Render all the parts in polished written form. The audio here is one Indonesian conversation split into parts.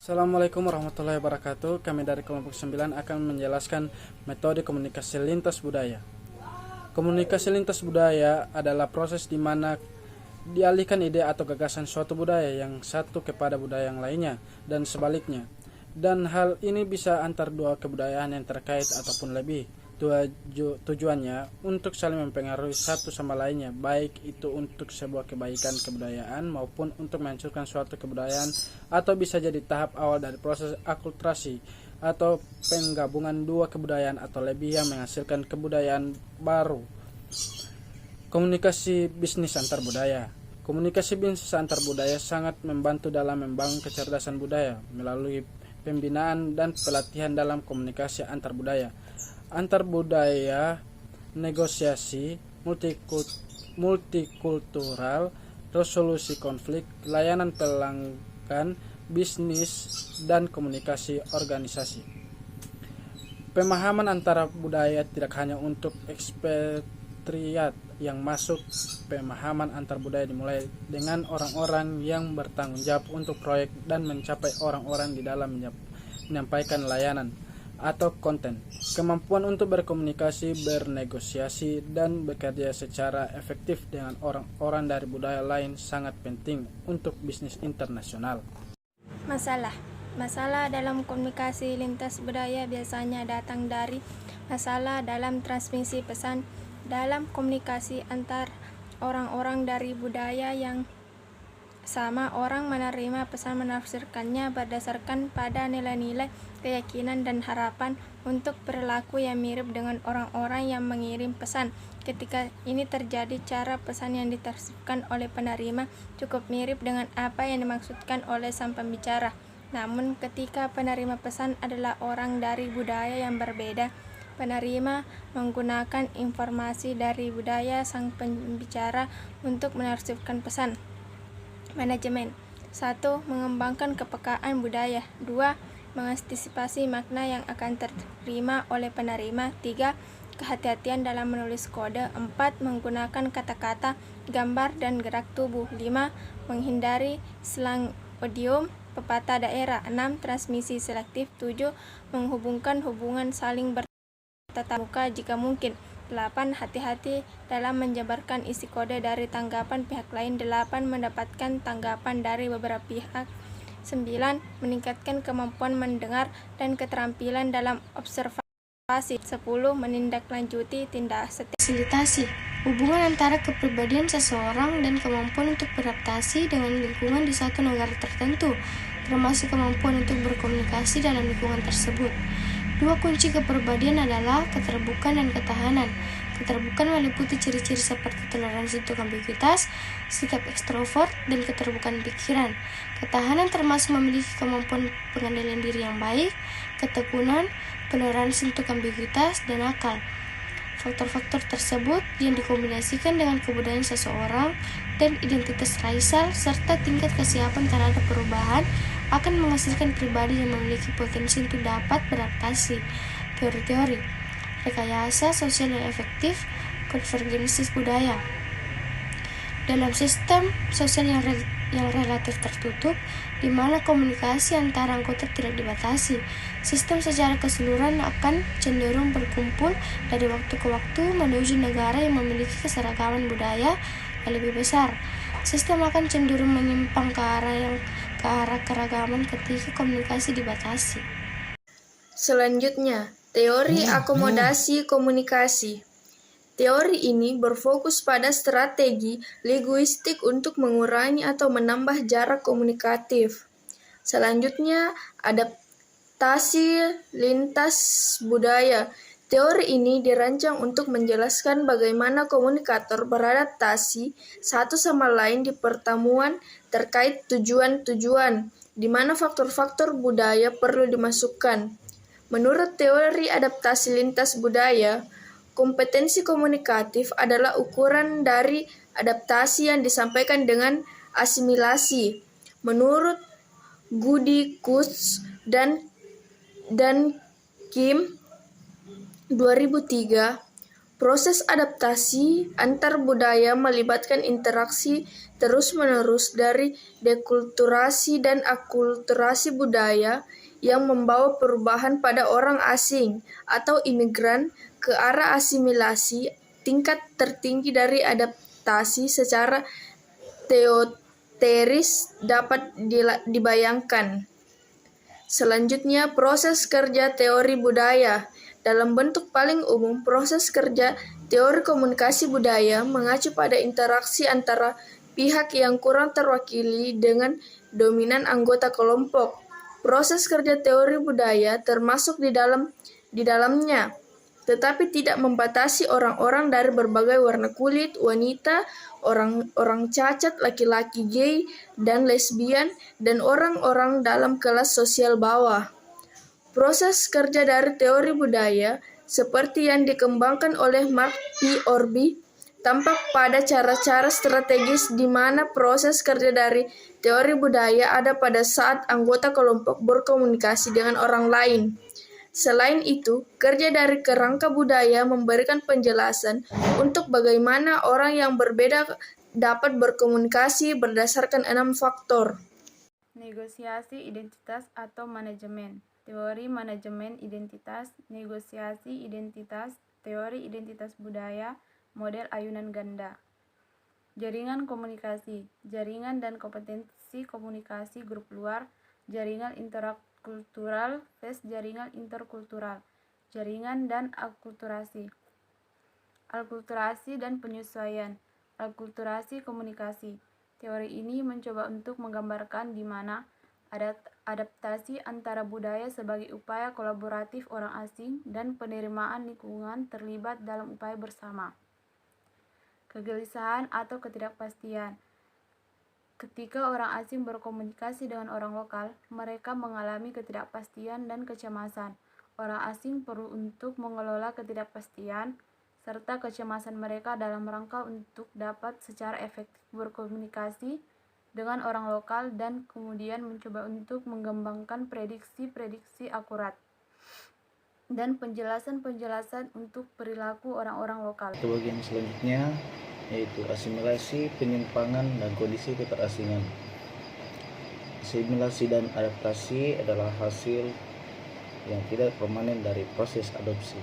Assalamualaikum warahmatullahi wabarakatuh. Kami dari kelompok 9 akan menjelaskan metode komunikasi lintas budaya. Komunikasi lintas budaya adalah proses di mana dialihkan ide atau gagasan suatu budaya yang satu kepada budaya yang lainnya dan sebaliknya. Dan hal ini bisa antar dua kebudayaan yang terkait ataupun lebih. Tujuannya untuk saling mempengaruhi satu sama lainnya, baik itu untuk sebuah kebaikan kebudayaan maupun untuk menghancurkan suatu kebudayaan, atau bisa jadi tahap awal dari proses akulturasi atau penggabungan dua kebudayaan atau lebih yang menghasilkan kebudayaan baru. Komunikasi bisnis antar budaya. Komunikasi bisnis antar budaya sangat membantu dalam membangun kecerdasan budaya melalui pembinaan dan pelatihan dalam komunikasi antar budaya, negosiasi, multikultural, resolusi konflik, layanan pelanggan, bisnis, dan komunikasi organisasi. Pemahaman antara budaya tidak hanya untuk ekspatriat yang masuk. Pemahaman antar budaya dimulai dengan orang-orang yang bertanggung jawab untuk proyek dan mencapai orang-orang di dalam menyampaikan layanan atau konten. Kemampuan untuk berkomunikasi, bernegosiasi, dan bekerja secara efektif dengan orang-orang dari budaya lain sangat penting untuk bisnis internasional. Masalah dalam komunikasi lintas budaya biasanya datang dari masalah dalam transmisi pesan. Dalam komunikasi antar orang-orang dari budaya yang sama, orang menerima pesan menafsirkannya berdasarkan pada nilai-nilai, keyakinan, dan harapan untuk perilaku yang mirip dengan orang-orang yang mengirim pesan. Ketika ini terjadi, cara pesan yang ditafsirkan oleh penerima cukup mirip dengan apa yang dimaksudkan oleh sang pembicara. Namun, ketika penerima pesan adalah orang dari budaya yang berbeda, penerima menggunakan informasi dari budaya sang pembicara untuk menafsirkan pesan. Manajemen. 1. Mengembangkan kepekaan budaya. 2. Mengantisipasi makna yang akan diterima oleh penerima. 3. Kehati-hatian dalam menulis kode. 4. Menggunakan kata-kata, gambar, dan gerak tubuh. 5. Menghindari slang idiom, pepatah daerah. 6. Transmisi selektif. 7. Menghubungkan hubungan saling tatap muka jika mungkin. 8. Hati-hati dalam menjabarkan isi kode dari tanggapan pihak lain. 8. Mendapatkan tanggapan dari beberapa pihak. 9. Meningkatkan kemampuan mendengar dan keterampilan dalam observasi. 10. Menindaklanjuti tindak Fasilitasi hubungan antara kepribadian seseorang dan kemampuan untuk beradaptasi dengan lingkungan di satu negara tertentu, termasuk kemampuan untuk berkomunikasi dalam lingkungan tersebut. Dua kunci kepribadian adalah keterbukaan dan ketahanan. Keterbukaan meliputi ciri-ciri seperti toleransi untuk ambiguitas, sikap ekstrovert, dan keterbukaan pikiran. Ketahanan termasuk memiliki kemampuan pengendalian diri yang baik, ketekunan, toleransi untuk ambiguitas, dan akal. Faktor-faktor tersebut yang dikombinasikan dengan kebudayaan seseorang dan identitas racial serta tingkat kesiapan terhadap perubahan akan menghasilkan pribadi yang memiliki potensi untuk dapat beradaptasi. Teori-teori rekayasa sosial yang efektif, konvergensi budaya. Dalam sistem sosial yang relatif tertutup, di mana komunikasi antara anggota tidak dibatasi, sistem secara keseluruhan akan cenderung berkumpul dari waktu ke waktu menuju negara yang memiliki keseragaman budaya yang lebih besar. Sistem akan cenderung menyimpang ke arah keragaman ketika komunikasi dibatasi. Selanjutnya, teori akomodasi komunikasi. Teori ini berfokus pada strategi linguistik untuk mengurangi atau menambah jarak komunikatif. Selanjutnya, adaptasi lintas budaya. Teori ini dirancang untuk menjelaskan bagaimana komunikator beradaptasi satu sama lain di pertemuan terkait tujuan-tujuan, di mana faktor-faktor budaya perlu dimasukkan. Menurut teori adaptasi lintas budaya, kompetensi komunikatif adalah ukuran dari adaptasi yang disampaikan dengan asimilasi. Menurut Goody, Kutz, dan Kim 2003, Proses adaptasi antar budaya melibatkan interaksi terus-menerus dari dekulturasi dan akulturasi budaya yang membawa perubahan pada orang asing atau imigran ke arah asimilasi. Tingkat tertinggi dari adaptasi secara teoteris dapat dibayangkan. Selanjutnya, proses kerja teori budaya. Dalam bentuk paling umum, proses kerja teori komunikasi budaya mengacu pada interaksi antara pihak yang kurang terwakili dengan dominan anggota kelompok. Proses kerja teori budaya termasuk di dalamnya, tetapi tidak membatasi orang-orang dari berbagai warna kulit, wanita, orang cacat, laki-laki gay dan lesbian, dan orang-orang dalam kelas sosial bawah. Proses kerja dari teori budaya, seperti yang dikembangkan oleh Mark P. Orby, tampak pada cara-cara strategis di mana proses kerja dari teori budaya ada pada saat anggota kelompok berkomunikasi dengan orang lain. Selain itu, kerja dari kerangka budaya memberikan penjelasan untuk bagaimana orang yang berbeda dapat berkomunikasi berdasarkan 6 faktor. Negosiasi identitas atau manajemen. Teori manajemen identitas, negosiasi identitas, teori identitas budaya, model ayunan ganda. Jaringan komunikasi, jaringan dan kompetensi komunikasi grup luar, jaringan interkultural / jaringan interkultural, jaringan dan akulturasi. Alkulturasi dan penyesuaian, alkulturasi komunikasi. Teori ini mencoba untuk menggambarkan di mana adaptasi antara budaya sebagai upaya kolaboratif orang asing dan penerimaan lingkungan terlibat dalam upaya bersama. Kegelisahan atau ketidakpastian. Ketika orang asing berkomunikasi dengan orang lokal, mereka mengalami ketidakpastian dan kecemasan. Orang asing perlu untuk mengelola ketidakpastian serta kecemasan mereka dalam rangka untuk dapat secara efektif berkomunikasi dengan orang lokal dan kemudian mencoba untuk mengembangkan prediksi-prediksi akurat dan penjelasan-penjelasan untuk perilaku orang-orang lokal. Bagian selanjutnya yaitu asimilasi, penyimpangan, dan kondisi keterasingan. Asimilasi dan adaptasi adalah hasil yang tidak permanen dari proses adopsi.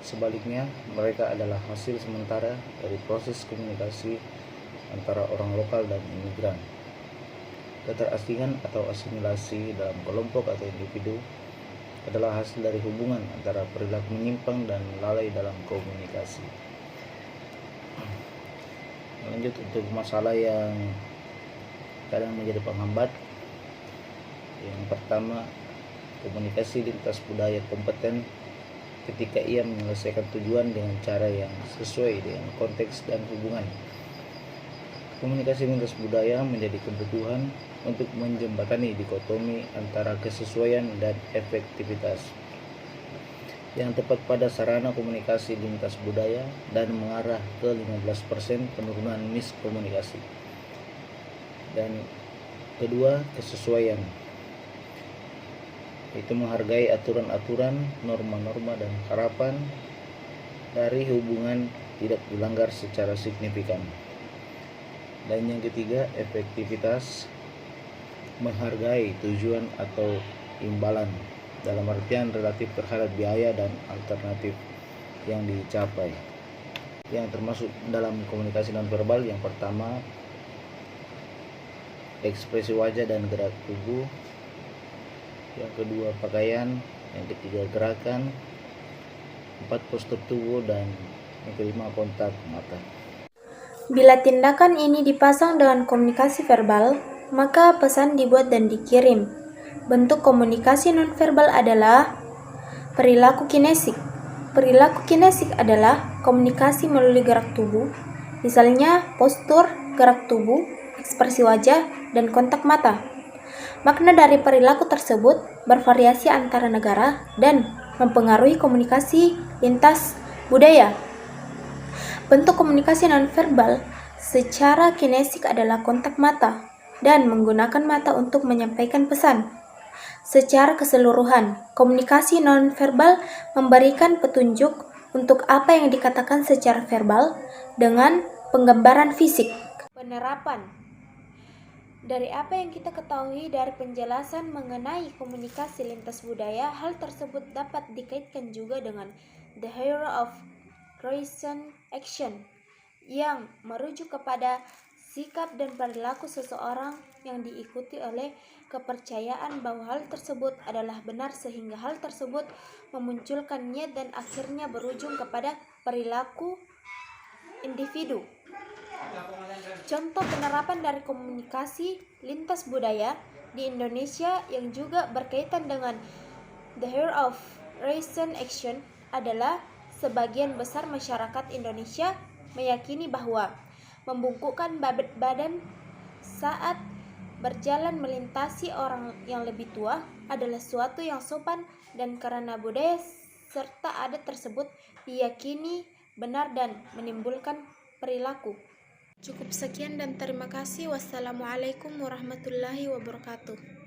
Sebaliknya, mereka adalah hasil sementara dari proses komunikasi antara orang lokal dan imigran. Keterasingan atau asimilasi dalam kelompok atau individu adalah hasil dari hubungan antara perilaku menyimpang dan lalai dalam komunikasi. Lanjut untuk masalah yang kadang menjadi penghambat. Yang pertama, komunikasi lintas budaya kompeten ketika ia menyelesaikan tujuan dengan cara yang sesuai dengan konteks dan hubungan. Komunikasi lintas budaya menjadi kebutuhan untuk menjembatani dikotomi antara kesesuaian dan efektivitas yang tepat pada sarana komunikasi lintas budaya dan mengarah ke 15% penurunan miskomunikasi. Dan kedua, kesesuaian, itu menghargai aturan-aturan, norma-norma, dan harapan dari hubungan tidak dilanggar secara signifikan. Dan yang ketiga, efektivitas, menghargai tujuan atau imbalan dalam artian relatif terhadap biaya dan alternatif yang dicapai. Yang termasuk dalam komunikasi nonverbal, yang pertama ekspresi wajah dan gerak tubuh, yang kedua pakaian, yang ketiga gerakan, 4 postur tubuh, dan yang kelima kontak mata. Bila tindakan ini dipasang dengan komunikasi verbal, maka pesan dibuat dan dikirim. Bentuk komunikasi nonverbal adalah perilaku kinesik. Perilaku kinesik adalah komunikasi melalui gerak tubuh, misalnya postur, gerak tubuh, ekspresi wajah, dan kontak mata. Makna dari perilaku tersebut bervariasi antara negara dan mempengaruhi komunikasi lintas budaya. Bentuk komunikasi nonverbal secara kinesik adalah kontak mata dan menggunakan mata untuk menyampaikan pesan. Secara keseluruhan, komunikasi nonverbal memberikan petunjuk untuk apa yang dikatakan secara verbal dengan penggambaran fisik. Penerapan. Dari apa yang kita ketahui dari penjelasan mengenai komunikasi lintas budaya, hal tersebut dapat dikaitkan juga dengan the hero of recent action yang merujuk kepada sikap dan perilaku seseorang yang diikuti oleh kepercayaan bahwa hal tersebut adalah benar sehingga hal tersebut memunculkan niat dan akhirnya berujung kepada perilaku individu. Contoh penerapan dari komunikasi lintas budaya di Indonesia yang juga berkaitan dengan the hero of recent action adalah sebagian besar masyarakat Indonesia meyakini bahwa membungkukkan badan saat berjalan melintasi orang yang lebih tua adalah suatu yang sopan dan karena budaya serta adat tersebut diyakini benar dan menimbulkan perilaku. Cukup sekian dan terima kasih. Wassalamualaikum warahmatullahi wabarakatuh.